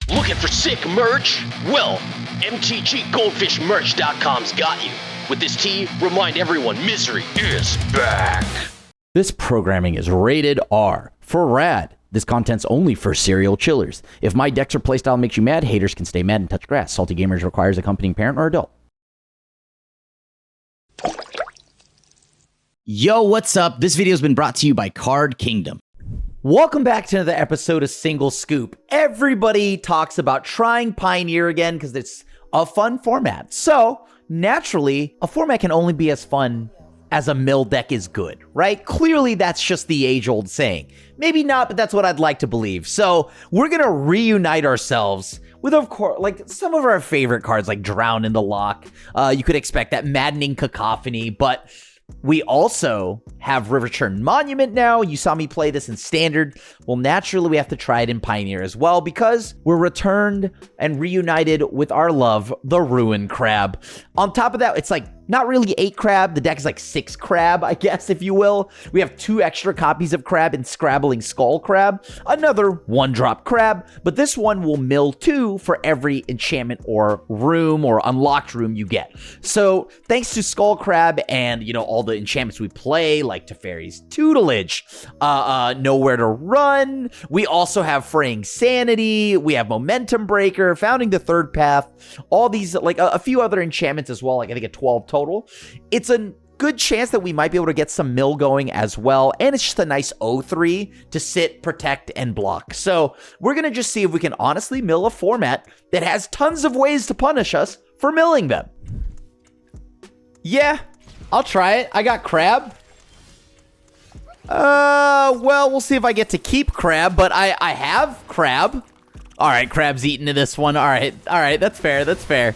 Looking for sick merch? Well, MTGGoldfishMerch.com's got you. With this tee, remind everyone misery is back. This programming is rated R for rad. This content's only for serial chillers. If my decks or playstyle makes you mad, haters can stay mad and touch grass. Salty Gamers requires accompanying parent or adult. Yo, what's up? This video's been brought to you by Card Kingdom. Welcome back to another episode of Single Scoop. Everybody talks about trying Pioneer again because it's a fun format. So, naturally, a format can only be as fun as a mill deck is good, right? Clearly, that's just the age-old saying. Maybe not, but that's what I'd like to believe. So, we're going to reunite ourselves with, of course, like some of our favorite cards, like Drown in the Loch. You could expect that Maddening Cacophony, but we also have Riverturn Monument now. You saw me play this in Standard. Well, naturally, we have to try it in Pioneer as well because we're returned and reunited with our love, the Ruin Crab. On top of that, it's like not really 8 crab. The deck is like 6 crab, I guess, if you will. We have 2 extra copies of crab and Scrabbling Skull Crab. Another 1-drop crab, but this one will mill 2 for every enchantment or room or unlocked room you get. So thanks to Skull Crab and, you know, all the enchantments we play, like Teferi's Tutelage, Nowhere to Run. We also have Fraying Sanity. We have Momentum Breaker, Founding the Third Path. All these, like a few other enchantments as well, like I think a 12 total. It's a good chance that we might be able to get some mill going as well, and it's just a nice 0-3 to sit, protect, and block. So we're going to just see if we can honestly mill a format that has tons of ways to punish us for milling them. Yeah, I'll try it. I got crab. Well, we'll see if I get to keep crab, but I have crab. All right, crab's eaten to this one. All right, that's fair, that's fair.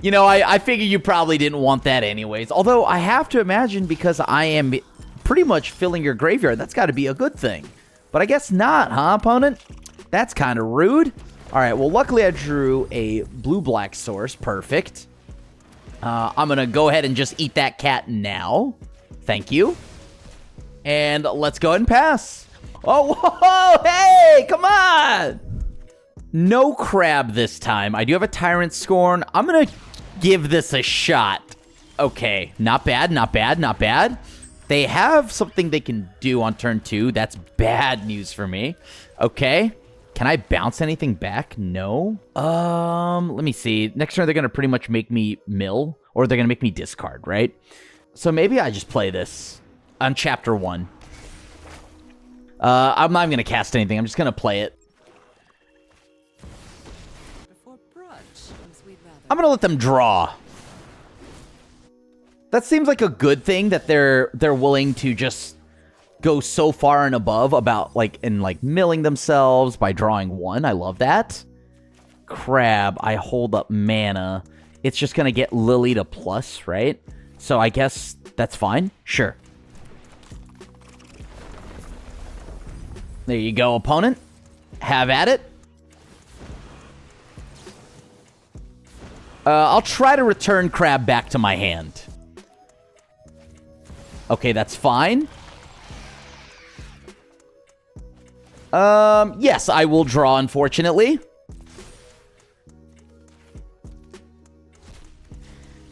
You know, I figure you probably didn't want that anyways. Although, I have to imagine because I am pretty much filling your graveyard, that's got to be a good thing. But I guess not, huh, opponent? That's kind of rude. All right, well, luckily I drew a blue-black source. Perfect. I'm going to go ahead and just eat that cat now. Thank you. And let's go ahead and pass. Oh, whoa, hey, come on. No crab this time. I do have a Tyrant Scorn. I'm going to give this a shot. Okay, not bad, not bad, not bad. They have something they can do on turn 2. That's bad news for me. Okay. Can I bounce anything back? No. Let me see. Next turn, they're going to pretty much make me mill, or they're going to make me discard, right? So maybe I just play this on chapter 1. I'm not even going to cast anything. I'm just going to play it. I'm gonna let them draw. That seems like a good thing that they're willing to just go so far and above about like milling themselves by drawing 1. I love that. Crab, I hold up mana. It's just gonna get Lily to plus, right? So I guess that's fine. Sure. There you go, opponent. Have at it. I'll try to return crab back to my hand. Okay, that's fine. Yes, I will draw, unfortunately.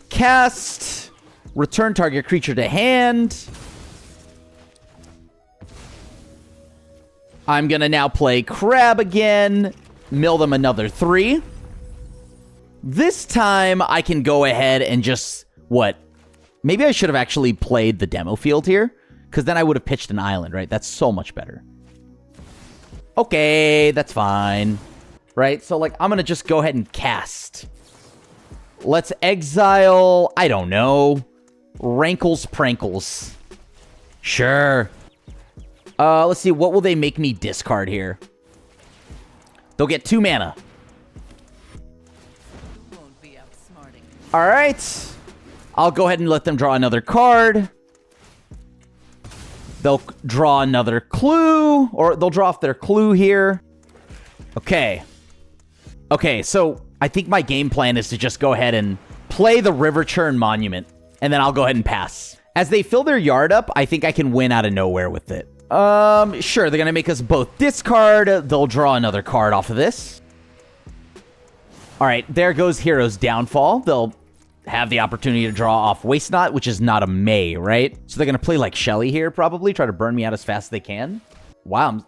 Cast. Return target creature to hand. I'm gonna now play crab again. Mill them another 3. This time, I can go ahead and just, what? Maybe I should have actually played the demo field here, because then I would have pitched an island, right? That's so much better. Okay, that's fine. Right, so, like, I'm going to just go ahead and cast. Let's exile, I don't know, Rankles Prankles. Sure. Let's see, what will they make me discard here? They'll get 2 mana. All right. I'll go ahead and let them draw another card. They'll draw another clue, or they'll draw off their clue here. Okay. Okay, so I think my game plan is to just go ahead and play the Riverturn Monument, and then I'll go ahead and pass. As they fill their yard up, I think I can win out of nowhere with it. Sure, they're going to make us both discard. They'll draw another card off of this. All right, there goes Hero's Downfall. They'll have the opportunity to draw off Waste Not, which is not a May, right? So they're going to play like Shelly here, probably. Try to burn me out as fast as they can. Wow,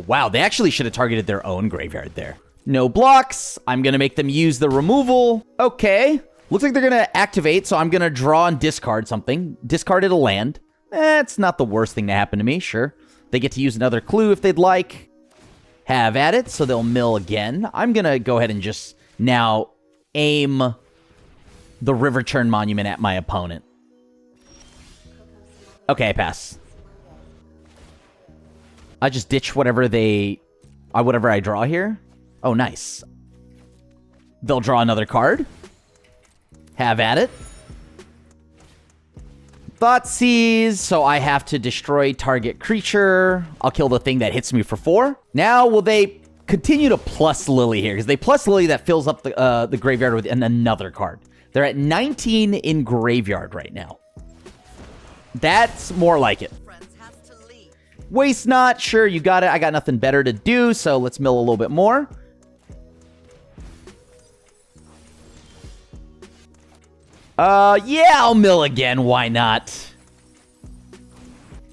wow, they actually should have targeted their own graveyard there. No blocks. I'm going to make them use the removal. Okay. Looks like they're going to activate, so I'm going to draw and discard something. Discarded a land. It's not the worst thing to happen to me, sure. They get to use another clue if they'd like. Have at it, so they'll mill again. I'm going to go ahead and just now aim the River Churn Monument at my opponent. Okay, I pass. I just ditch whatever I draw here. Oh, nice. They'll draw another card. Have at it. Thoughtseize, so I have to destroy target creature. I'll kill the thing that hits me for 4. Now, will they continue to plus Lily here? Because they plus Lily, that fills up the graveyard with another card. They're at 19 in graveyard right now. That's more like it. Waste Not, sure, you got it. I got nothing better to do, so let's mill a little bit more. Yeah, I'll mill again. Why not?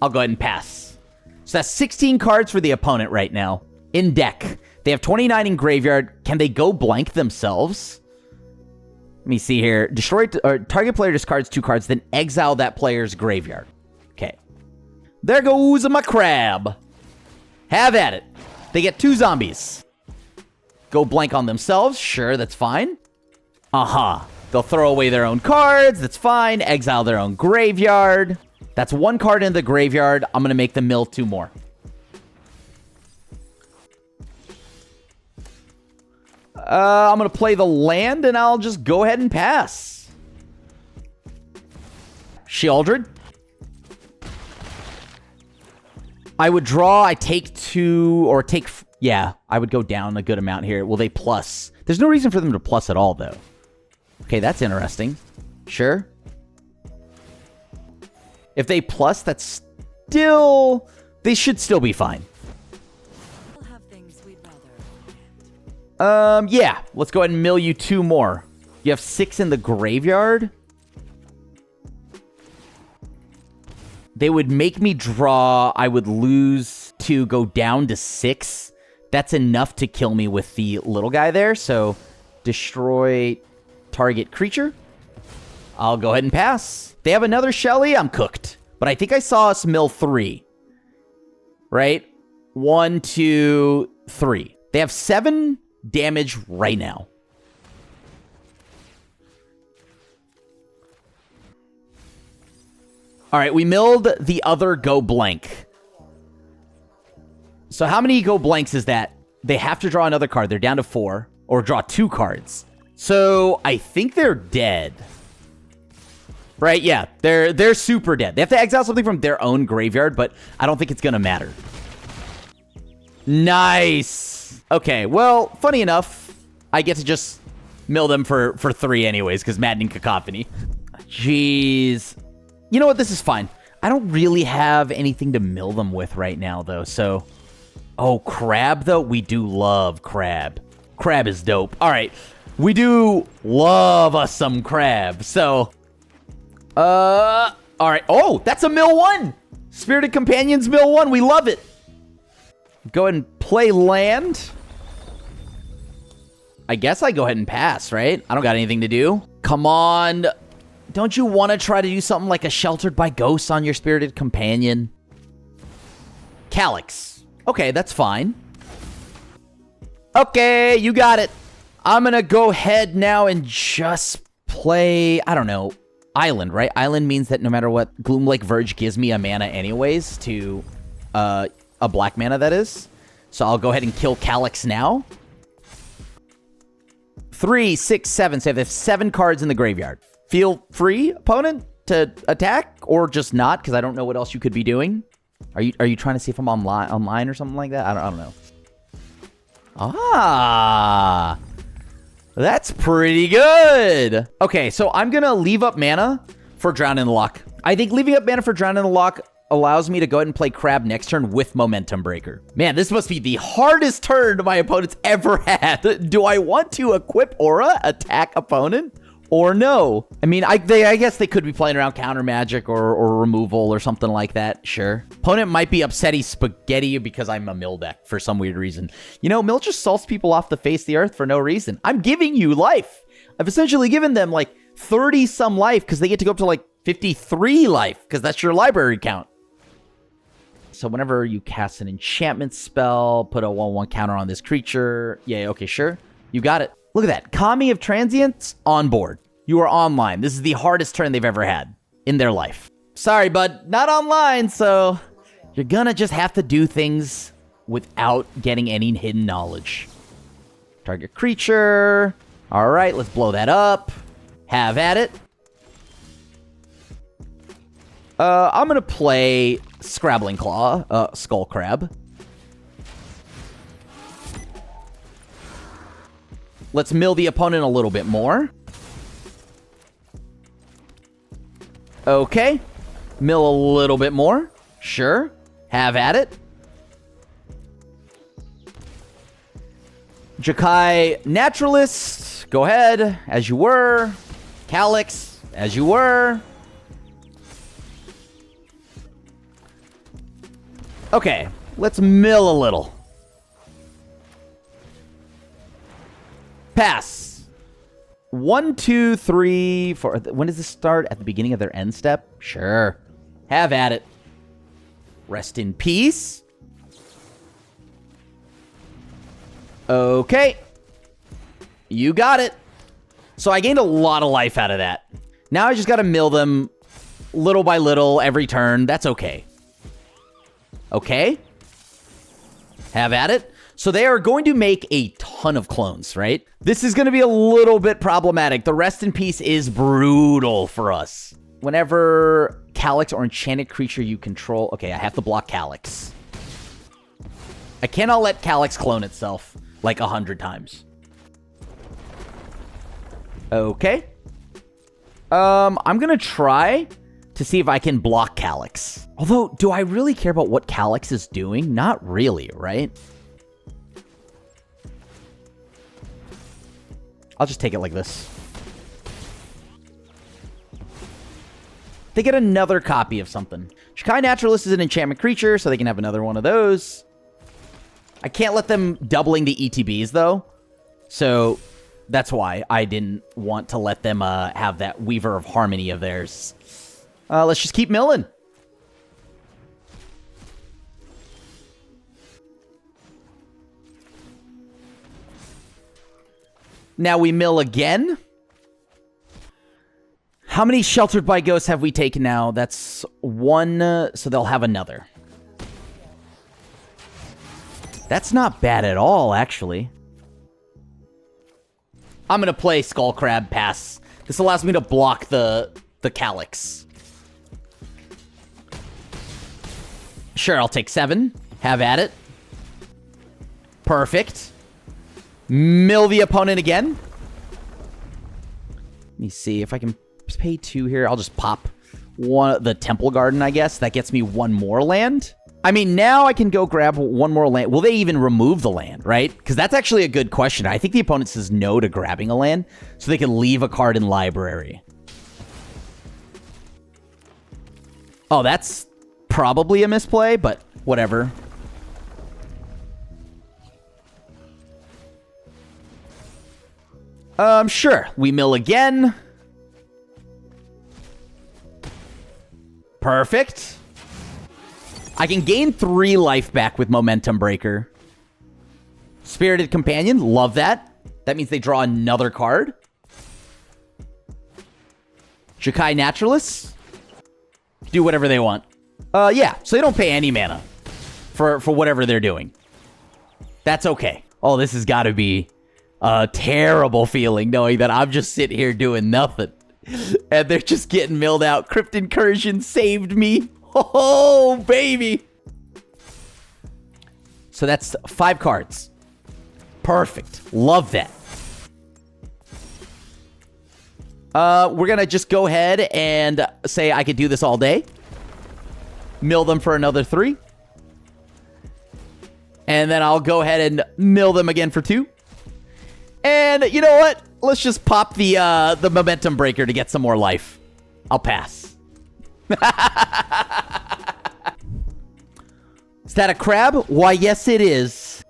I'll go ahead and pass. So that's 16 cards for the opponent right now. In deck. They have 29 in graveyard. Can they go blank themselves? Let me see here. Destroy, target player discards 2 cards, then exile that player's graveyard. Okay. There goes my crab. Have at it. They get 2 zombies. Go blank on themselves. Sure, that's fine. Aha. They'll throw away their own cards. That's fine. Exile their own graveyard. That's 1 card in the graveyard. I'm going to make them mill 2 more. I'm going to play the land, and I'll just go ahead and pass. Sheoldred. I would draw. I take 2, or take... Yeah, I would go down a good amount here. Will they plus? There's no reason for them to plus at all, though. Okay, that's interesting. Sure. If they plus, that's still... They should still be fine. Yeah. Let's go ahead and mill you 2 more. You have 6 in the graveyard. They would make me draw. I would lose to go down to 6. That's enough to kill me with the little guy there. So, destroy target creature. I'll go ahead and pass. They have another Shelly. I'm cooked. But I think I saw us mill 3. Right? 1, 2, 3. They have 7 damage right now. All right, we milled the other go blank. So how many go blanks is that? They have to draw another card. They're down to 4. Or draw 2 cards. So I think they're dead. Right? Yeah, they're super dead. They have to exile something from their own graveyard, but I don't think it's going to matter. Nice. Okay, well, funny enough, I get to just mill them for 3 anyways, because Maddening Cacophony. Jeez. You know what? This is fine. I don't really have anything to mill them with right now, though, so... Oh, Crab, though? We do love Crab. Crab is dope. All right. We do love us some Crab, so... All right. Oh, that's a mill 1! Spirited Companions mill 1. We love it. Go ahead and play land. I guess I go ahead and pass, right? I don't got anything to do. Come on. Don't you want to try to do something like a Sheltered by Ghosts on your Spirited Companion? Calyx. Okay, that's fine. Okay, you got it. I'm going to go ahead now and just play, I don't know, Island, right? Island means that no matter what, Gloomlake Verge gives me a mana anyways to a black mana, that is. So I'll go ahead and kill Calyx now. 3, 6, 7. So they have 7 cards in the graveyard. Feel free, opponent, to attack or just not, because I don't know what else you could be doing. Are you trying to see if I'm online or something like that? I don't know. Ah, that's pretty good. Okay, so I'm gonna leave up mana for Drown in the Loch. I think leaving up mana for Drown in the Loch allows me to go ahead and play Crab next turn with Momentum Breaker. Man, this must be the hardest turn my opponent's ever had. Do I want to equip Aura, attack opponent, or no? I mean, I guess they could be playing around counter magic or removal or something like that. Sure. Opponent might be upset he's spaghetti because I'm a mill deck for some weird reason. You know, mill just salts people off the face of the earth for no reason. I'm giving you life. I've essentially given them like 30 some life because they get to go up to like 53 life because that's your library count. So whenever you cast an enchantment spell, put a 1/1 counter on this creature. Yeah, okay, sure. You got it. Look at that. Kami of Transients on board. You are online. This is the hardest turn they've ever had in their life. Sorry, bud. Not online, so you're gonna just have to do things without getting any hidden knowledge. Target creature. All right, let's blow that up. Have at it. I'm gonna play Scrabbling Claw, Skull Crab. Let's mill the opponent a little bit more. Okay. Mill a little bit more. Sure. Have at it. Jakai Naturalist. Go ahead, as you were. Calyx, as you were. Okay, let's mill a little. Pass. 1, 2, 3, 4. When does this start? At the beginning of their end step? Sure. Have at it. Rest in peace. Okay. You got it. So I gained a lot of life out of that. Now I just got to mill them little by little every turn. That's okay. Okay. Have at it. So they are going to make a ton of clones, right? This is going to be a little bit problematic. The rest in peace is brutal for us. Whenever Calyx or enchanted creature you control... Okay, I have to block Calyx. I cannot let Calyx clone itself like 100 times. Okay. I'm going to try to see if I can block Calyx. Although, do I really care about what Calyx is doing? Not really, right? I'll just take it like this. They get another copy of something. Jakai Naturalist is an enchantment creature, so they can have another one of those. I can't let them doubling the ETBs, though. So that's why I didn't want to let them have that Weaver of Harmony of theirs. Let's just keep milling. Now we mill again. How many Sheltered by Ghosts have we taken now? That's one, so they'll have another. That's not bad at all, actually. I'm going to play Skull Crab, pass. This allows me to block the Calyx. Sure, I'll take 7. Have at it. Perfect. Mill the opponent again. Let me see if I can pay 2 here. I'll just pop the Temple Garden, I guess. That gets me 1 more land. I mean, now I can go grab 1 more land. Will they even remove the land, right? Because that's actually a good question. I think the opponent says no to grabbing a land, so they can leave a card in library. Oh, that's probably a misplay, but whatever. Sure. We mill again. Perfect. I can gain 3 life back with Momentum Breaker. Spirited Companion. Love that. That means they draw another card. Jakai Naturalists. Do whatever they want. Yeah. So they don't pay any mana for whatever they're doing. That's okay. Oh, this has got to be a terrible feeling knowing that I'm just sitting here doing nothing. And they're just getting milled out. Crypt Incursion saved me. Oh, baby. So that's 5 cards. Perfect. Love that. We're going to just go ahead and say I could do this all day. Mill them for another 3. And then I'll go ahead and mill them again for 2. And you know what? Let's just pop the momentum breaker to get some more life. I'll pass. Is that a crab? Why, yes, it is.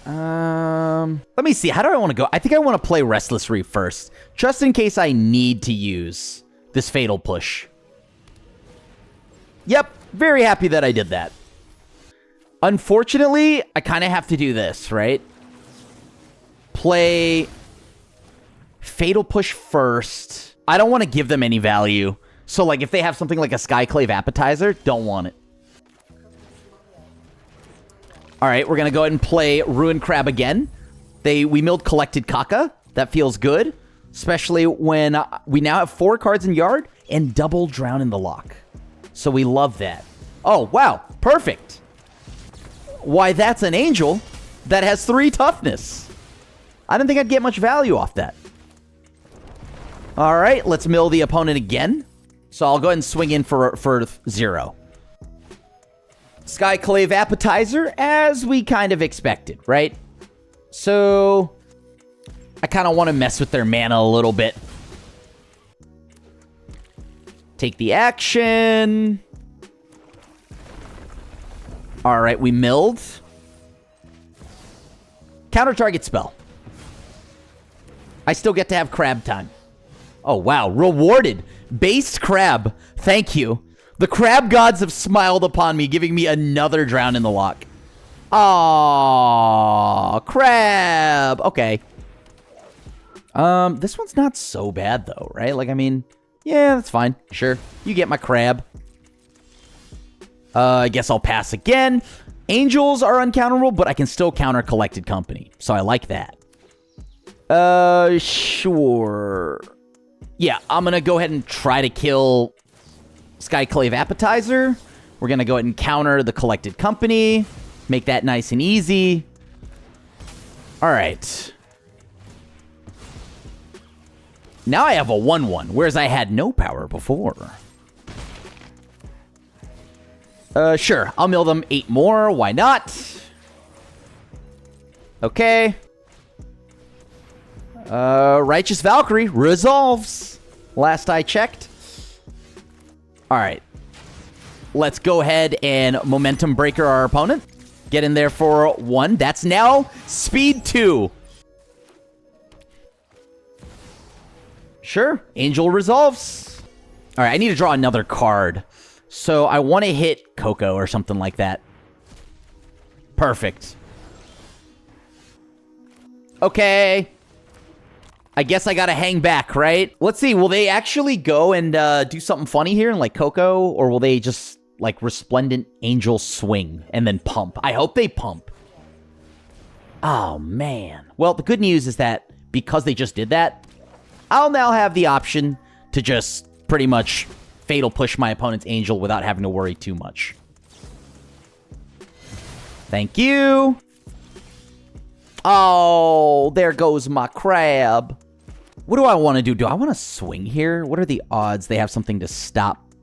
Let me see. How do I want to go? I think I want to play Restless Reef first, just in case I need to use this Fatal Push. Yep, very happy that I did that. Unfortunately, I kind of have to do this, right? Play Fatal Push first. I don't want to give them any value. So, like, if they have something like a Skyclave Appetizer, don't want it. All right, we're going to go ahead and play Ruined Crab again. We milled Collected Caca. That feels good, especially when we now have 4 cards in yard and double Drown in the Lock. So we love that. Oh, wow. Perfect. Why, that's an Angel that has 3 toughness. I didn't think I'd get much value off that. All right, let's mill the opponent again. So I'll go ahead and swing in for 0. Skyclave Appetizer, as we kind of expected, right? So I kind of want to mess with their mana a little bit. Take the action. All right, we milled. Counter target spell. I still get to have crab time. Oh, wow. Rewarded. Based crab. Thank you. The crab gods have smiled upon me, giving me another Drown in the Lock. Aww, crab. Okay. This one's not so bad, though, right? Like, I mean, yeah, that's fine. Sure. You get my crab. I guess I'll pass again. Angels are uncounterable, but I can still counter Collected Company. So I like that. Sure. Yeah, I'm going to go ahead and try to kill Skyclave Appetizer. We're going to go ahead and counter the Collected Company. Make that nice and easy. All right. Now I have a 1/1, whereas I had no power before. Sure. I'll mill them 8 more. Why not? Okay. Righteous Valkyrie resolves. Last I checked. All right. Let's go ahead and momentum breaker our opponent. Get in there for 1. That's now speed 2. Sure. Angel resolves. All right. I need to draw another card. So I want to hit Coco or something like that. Perfect. Okay. I guess I gotta hang back, right? Let's see. Will they actually go and do something funny here, like Coco? Or will they just, like, Resplendent Angel swing and then pump? I hope they pump. Oh, man. Well, the good news is that because they just did that, I'll now have the option to just pretty much Fatal Push my opponent's Angel without having to worry too much. Thank you. Oh, there goes my crab. What do I want to do? Do I want to swing here? What are the odds they have something to stop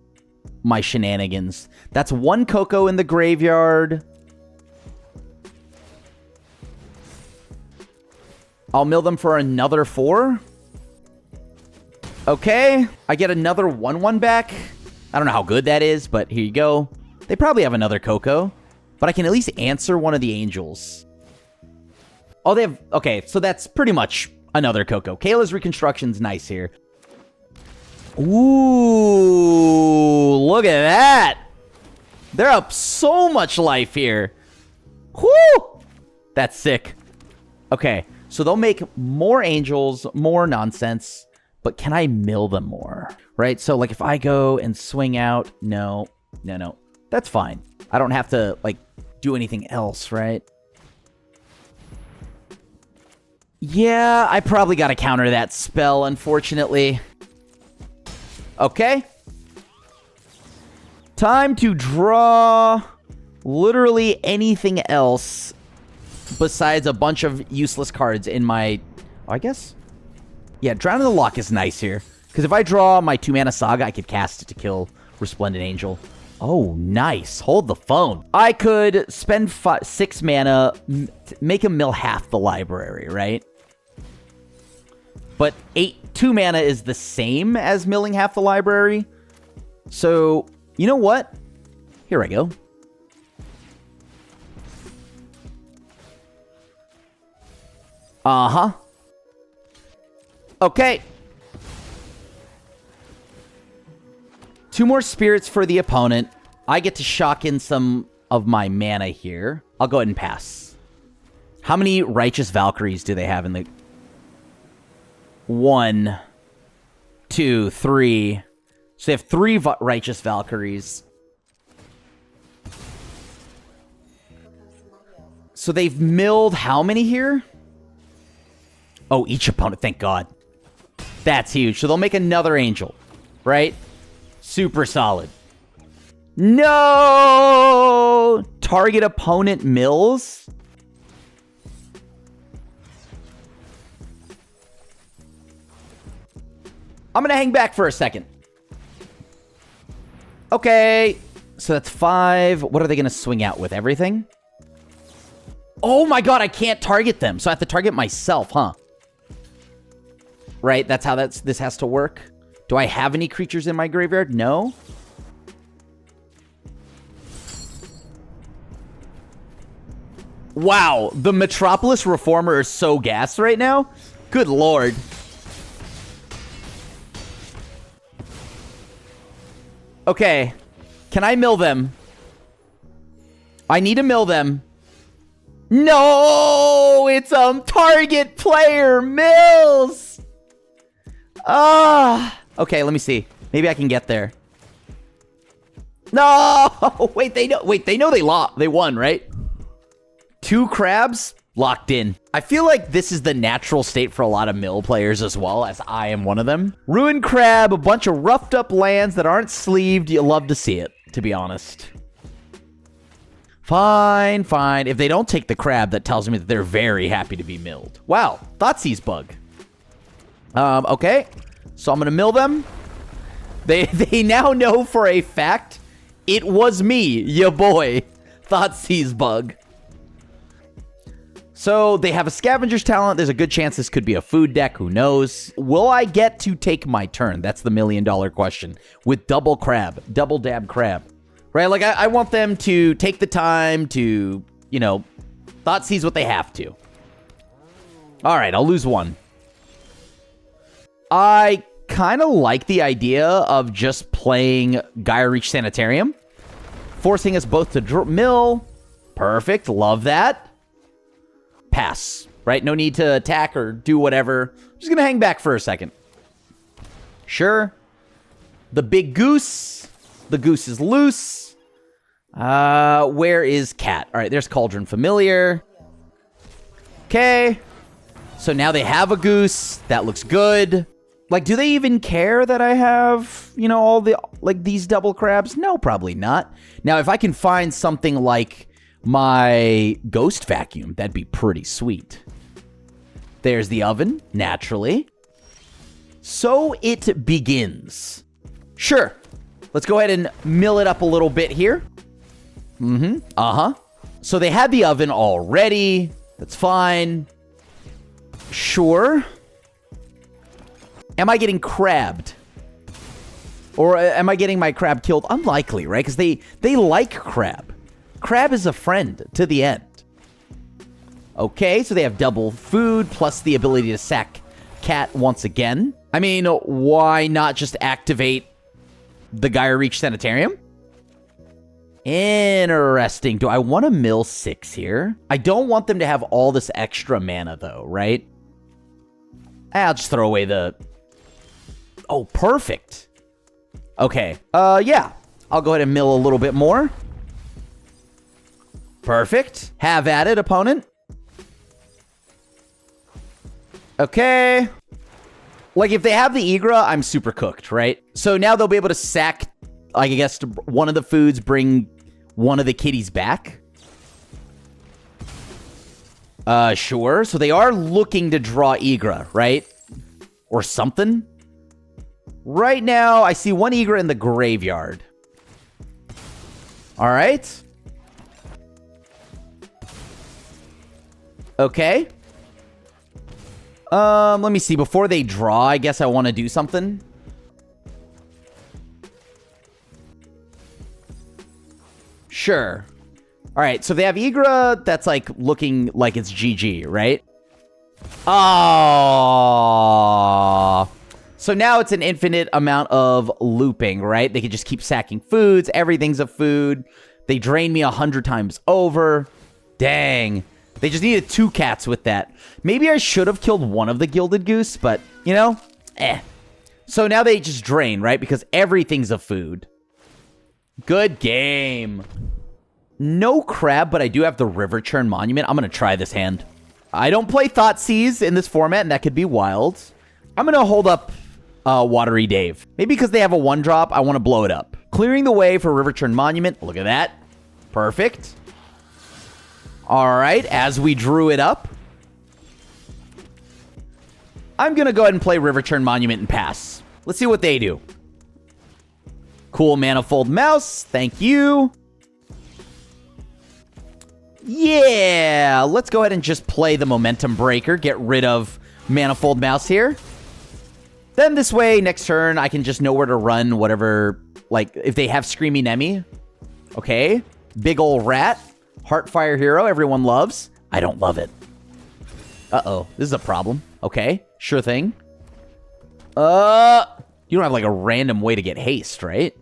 my shenanigans? That's 1 Coco in the graveyard. I'll mill them for another 4. Okay. I get another 1/1 back. I don't know how good that is, but here you go. They probably have another Coco, but I can at least answer one of the Angels. Oh, they have... Okay, so that's pretty much another Coco. Kayla's Reconstruction's nice here. Ooh, look at that. They're up so much life here. Whoo! That's sick. Okay, so they'll make more Angels, more nonsense, but can I mill them more? Right, so like if I go and swing out... No. That's fine. I don't have to, like, do anything else, right? Yeah, I probably got to counter that spell, unfortunately. Okay. Time to draw literally anything else besides a bunch of useless cards in my... Oh, I guess? Yeah, Drown in the Lock is nice here. Because if I draw my 2-mana Saga, I could cast it to kill Resplendent Angel. Oh, nice. Hold the phone. I could spend 6 mana, make him mill half the library, right? But 2 mana is the same as milling half the library. So, you know what? Here I go. Uh-huh. Okay. 2 more spirits for the opponent. I get to shock in some of my mana here. I'll go ahead and pass. How many Righteous Valkyries do they have in the... 1, 2, 3. So they have 3 Righteous Valkyries. So they've milled how many here? Oh, each opponent. Thank God. That's huge. So they'll make another angel, right? Super solid. No! Target opponent mills? I'm going to hang back for a second. Okay. So that's 5. What are they going to swing out with? Everything? Oh my God, I can't target them. So I have to target myself, huh? Right? That's how this has to work. Do I have any creatures in my graveyard? No. Wow, the Metropolis Reformer is so gassed right now. Good Lord. Okay, can I mill them? I need to mill them. No, it's target player mills. Okay, let me see. Maybe I can get there. No, wait, they know they won, right? 2 crabs locked in. I feel like this is the natural state for a lot of mill players as well, as I am one of them. Ruined crab, a bunch of roughed up lands that aren't sleeved. You love to see it, to be honest. Fine, fine. If they don't take the crab, that tells me that they're very happy to be milled. Wow, Thoughtseize bug. Okay. So I'm gonna mill them. They now know for a fact it was me, ya boy. Thoughtseize bug. So they have a scavenger's talent. There's a good chance this could be a food deck. Who knows? Will I get to take my turn? That's the $1 million question. With double crab, double dab crab. Right? Like, I want them to take the time to, you know, Thoughtseize what they have to. All right, I'll lose 1. I kind of like the idea of just playing Gaia Reach Sanitarium. Forcing us both to mill. Perfect. Love that. Pass. Right? No need to attack or do whatever. Just gonna hang back for a second. Sure. The big goose. The goose is loose. Where is Cat? All right, there's Cauldron Familiar. Okay. So now they have a goose. That looks good. Like, do they even care that I have, you know, all the, like, these double crabs? No, probably not. Now, if I can find something like my Ghost Vacuum, that'd be pretty sweet. There's the oven, naturally. So it begins. Sure. Let's go ahead and mill it up a little bit here. Uh-huh. So they had the oven already. That's fine. Sure. Am I getting crabbed? Or am I getting my crab killed? Unlikely, right? Because they like crab. Crab is a friend to the end. Okay, so they have double food plus the ability to sack Cat once again. I mean, why not just activate the Gaia Reach Sanitarium? Interesting. Do I want to mill 6 here? I don't want them to have all this extra mana, though, right? I'll just throw away the... Oh, perfect. Okay. Yeah. I'll go ahead and mill a little bit more. Perfect. Have at it, opponent. Okay. Like, if they have the Igra, I'm super cooked, right? So now they'll be able to sack, I guess, one of the foods, bring one of the kitties back. Sure. So they are looking to draw Igra, right? Or something. Right now, I see one Igra in the graveyard. All right. Okay. Let me see. Before they draw, I guess I want to do something. Sure. All right, so they have Igra that's, like, looking like it's GG, right? Oh. So now it's an infinite amount of looping, right? They can just keep sacking foods. Everything's a food. They drain me 100 times over. Dang. They just needed 2 cats with that. Maybe I should have killed one of the Gilded Goose, but, you know, So now they just drain, right? Because everything's a food. Good game. No crab, but I do have the River Churn Monument. I'm going to try this hand. I don't play Thoughtseize in this format, and that could be wild. I'm going to hold up Watery Dave. Maybe because they have a 1-drop, I want to blow it up. Clearing the way for River Churn Monument. Look at that. Perfect. All right, as we drew it up, I'm going to go ahead and play River Churn Monument and pass. Let's see what they do. Cool Manifold Mouse. Thank you. Yeah, let's go ahead and just play the Momentum Breaker. Get rid of Manifold Mouse here. Then this way, next turn, I can just know where to run whatever, like, if they have Screaming Emmy. Okay. Big ol' rat. Heartfire Hero, everyone loves. I don't love it. Uh-oh, this is a problem. Okay, sure thing. You don't have, like, a random way to get haste, right?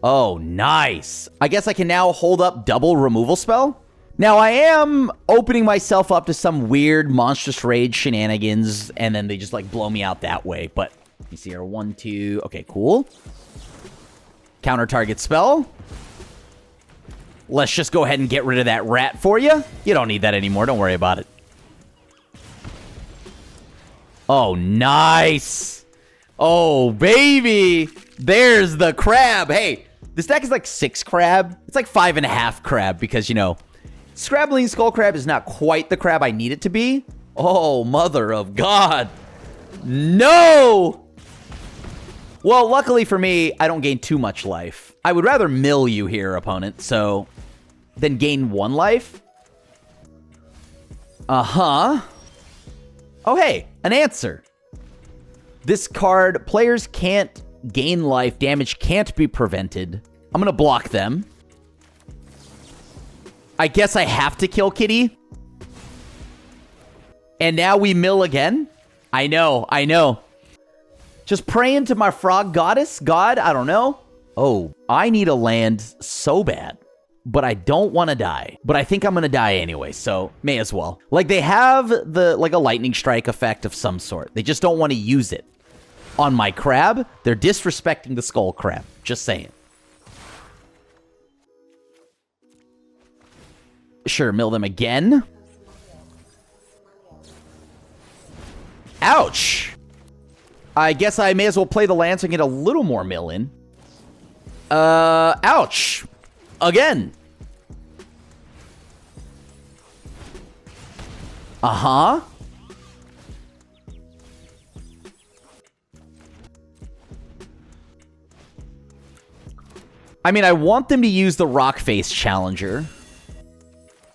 Oh, nice. I guess I can now hold up double removal spell. Now, I am opening myself up to some weird Monstrous Rage shenanigans, and then they just, like, blow me out that way. But, let me see here. 1, 2. Okay, cool. Counter target spell. Let's just go ahead and get rid of that rat for you. You don't need that anymore. Don't worry about it. Oh, nice. Oh, baby. There's the crab. Hey, this deck is like 6 crab. It's like 5.5 crab because, you know, Scrabbling Skull Crab is not quite the crab I need it to be. Oh, mother of God. No. Well, luckily for me, I don't gain too much life. I would rather mill you here, opponent, so then gain 1 life. Uh-huh. Oh, hey, an answer. This card, players can't gain life. Damage can't be prevented. I'm going to block them. I guess I have to kill Kitty. And now we mill again? I know, I know. Just praying to my frog goddess? God, I don't know. Oh, I need a land so bad. But I don't want to die. But I think I'm going to die anyway, so may as well. Like, they have like a lightning strike effect of some sort. They just don't want to use it. On my crab, they're disrespecting the skull crab. Just saying. Sure, mill them again. Ouch! I guess I may as well play the land so I can get a little more mill in. Ouch! Again. Uh-huh. I mean, I want them to use the Rock Face Challenger.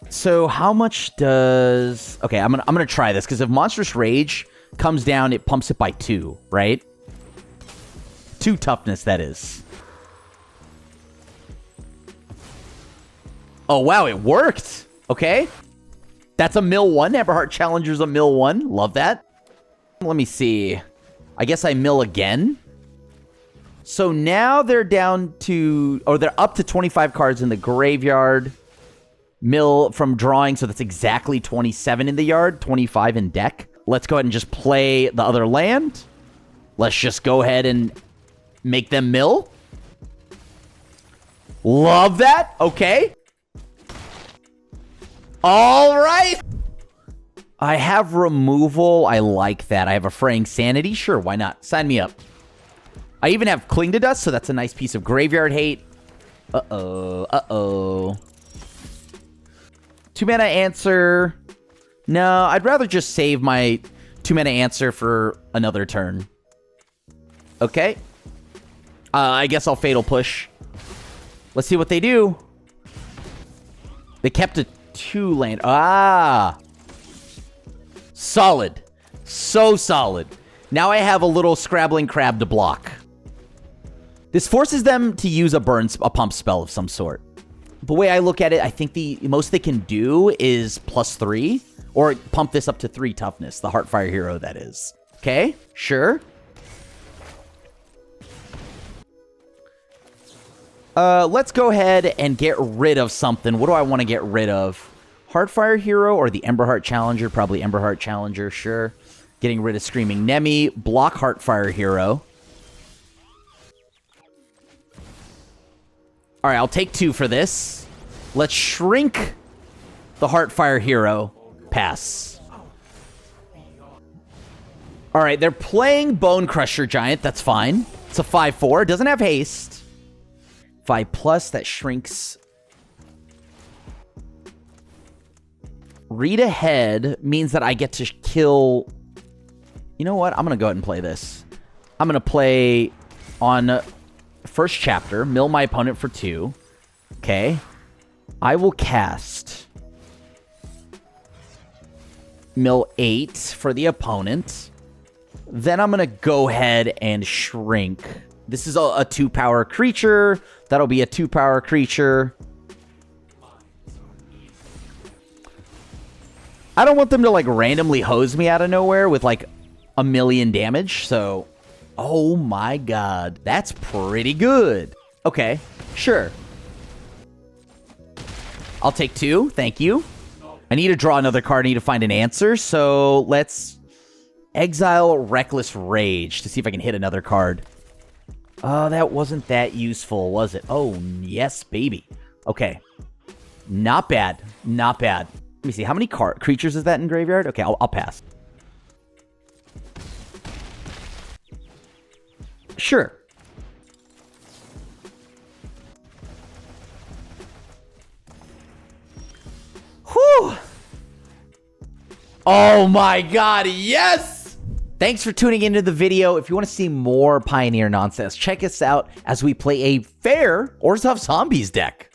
So how much does... Okay, I'm gonna try this, because if Monstrous Rage comes down, it pumps it by 2, right? 2 toughness, that is. Oh, wow, it worked. Okay. That's a mill 1. Everheart Challenger's a mill 1. Love that. Let me see. I guess I mill again. So now they're down to... Or they're up to 25 cards in the graveyard. Mill from drawing, so that's exactly 27 in the yard. 25 in deck. Let's go ahead and just play the other land. Let's just go ahead and make them mill. Love that. Okay. All right. I have removal. I like that. I have a Fraying Sanity. Sure, why not? Sign me up. I even have Cling to Dust, so that's a nice piece of graveyard hate. Uh-oh. Uh-oh. 2-mana answer. No, I'd rather just save my 2-mana answer for another turn. Okay. I guess I'll Fatal Push. Let's see what they do. They kept a 2 land. Ah. Solid. So solid. Now I have a little scrabbling crab to block. This forces them to use a pump spell of some sort. The way I look at it, I think the most they can do is +3. Or pump this up to 3 toughness. The Heartfire hero, that is. Okay, sure. Let's go ahead and get rid of something. What do I want to get rid of? Heartfire hero or the Emberheart Challenger? Probably Emberheart Challenger, sure. Getting rid of Screaming Nemi. Block Heartfire hero. All right, I'll take 2 for this. Let's shrink the Heartfire hero. Pass. All right, they're playing Bone Crusher Giant. That's fine. It's a 5/4. Doesn't have haste. 5+, that shrinks. Read ahead means that I get to kill... You know what? I'm going to go ahead and play this. I'm going to play on first chapter, mill my opponent for 2. Okay. I will cast mill 8 for the opponent. Then I'm going to go ahead and shrink. This is a 2-power creature. That'll be a 2-power creature. I don't want them to, like, randomly hose me out of nowhere with, like, 1,000,000 damage. So, oh my god. That's pretty good. Okay, sure. I'll take 2. Thank you. I need to draw another card. I need to find an answer. So, let's exile Reckless Rage to see if I can hit another card. Oh, that wasn't that useful, was it? Oh, yes, baby. Okay. Not bad. Not bad. Let me see. How many creatures is that in graveyard? Okay, I'll pass. Sure. Whew. Oh my god, yes! Thanks for tuning into the video. If you want to see more Pioneer nonsense, check us out as we play a fair or tough zombies deck.